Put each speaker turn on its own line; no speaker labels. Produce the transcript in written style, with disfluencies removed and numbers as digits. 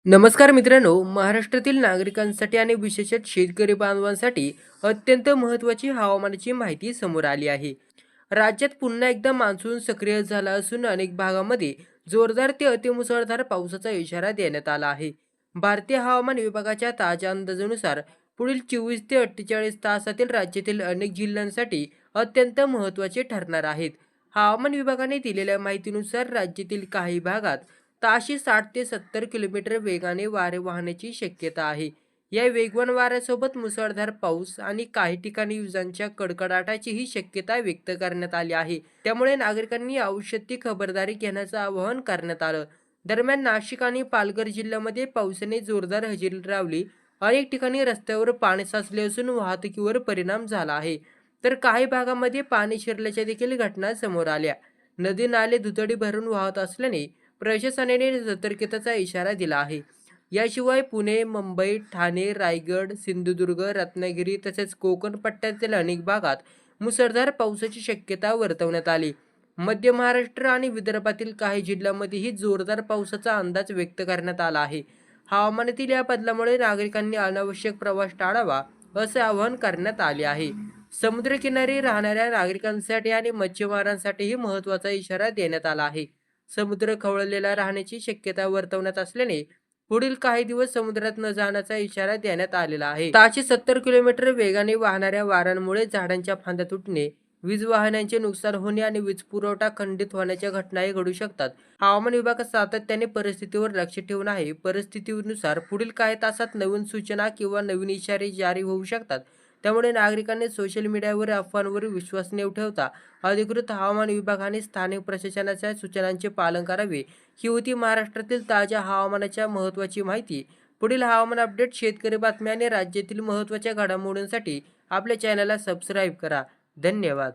नमस्कार मित्रांनो, महाराष्ट्रातील नागरिकांसाठी आणि विशेषतः शेतकरी बांधवांसाठी अत्यंत महत्त्वाची हवामानाची माहिती समोर आली आहे. राज्यात पुन्हा एकदा मान्सून सक्रिय झाला असून अनेक भागामध्ये जोरदार ते अतिमुसळधार पावसाचा इशारा देण्यात आला आहे. भारतीय हवामान विभागाच्या ताज्या अंदाजानुसार पुढील 24 ते 48 तासातील राज्यातील अनेक जिल्ह्यांसाठी अत्यंत महत्त्वाचे ठरणार आहेत. हवामान विभागाने दिलेल्या माहितीनुसार राज्यातील काही भागात ताशी 60 ते 70 किलोमीटर वेगाने वारे वाहण्याची शक्यता आहे. या वेगवान वाऱ्यासोबत मुसळधार पाऊस आणि काही ठिकाणी विजांच्या कडकडाटाचीही शक्यता व्यक्त करण्यात आली आहे. त्यामुळे नागरिकांनी आवश्यक ती खबरदारी घेण्याचं आवाहन करण्यात आलं. दरम्यान नाशिक आणि पालघर जिल्ह्यामध्ये पावसाने जोरदार हजेरी लावली. अनेक ठिकाणी रस्त्यावर पाणी साचले असून वाहतुकीवर परिणाम झाला आहे. तर काही भागामध्ये पाणी शिरल्याच्या देखील घटना समोर आल्या. नदी नाले दुथडी भरून वाहत असल्याने प्रशासनाने सतर्कतेचा इशारा दिला आहे. याशिवाय पुणे, मुंबई, ठाणे, रायगड, सिंधुदुर्ग, रत्नागिरी तसेच कोकण पट्ट्यातील अनेक भागात मुसळधार पावसाची शक्यता वर्तवण्यात आली. मध्य महाराष्ट्र आणि विदर्भातील काही जिल्ह्यांमध्येही जोरदार पावसाचा अंदाज व्यक्त करण्यात आला आहे. हवामानातील या बदलामुळे नागरिकांनी अनावश्यक प्रवास टाळावा असे आवाहन करण्यात आले आहे. समुद्रकिनारी राहणाऱ्या नागरिकांसाठी आणि मच्छीमारांसाठीही महत्त्वाचा इशारा देण्यात आला आहे. समुद्र खवळलेला राहण्याची शक्यता वर्तवण्यात असल्याने पुढील काही दिवस समुद्रात न जाण्याचा इशारा देण्यात आलेला आहे. ताशी 70 किलोमीटर वेगाने वाहणाऱ्या वाऱ्यांमुळे झाडांच्या फांद्या तुटणे, वीज वाहनांचे नुकसान होणे आणि वीज पुरवठा खंडित होण्याच्या घटनाही घडू शकतात. हवामान विभाग सातत्याने परिस्थितीवर लक्ष ठेवून आहे. परिस्थितीनुसार पुढील काही तासात नवीन सूचना किंवा नवीन इशारे जारी होऊ शकतात. त्यामुळे नागरिकांनी सोशल मीडियावर अफवांवर विश्वास न ठेवता अधिकृत हवामान विभाग आणि स्थानिक प्रशासनाच्या सूचनांचे पालन करावे. ही होती महाराष्ट्रातील ताज्या हवामानाच्या महत्त्वाची माहिती. पुढील हवामान अपडेट, शेतकरी बातम्या आणि राज्यातील महत्त्वाच्या घडामोडींसाठी आपल्या चॅनलला सबस्क्राईब करा. धन्यवाद.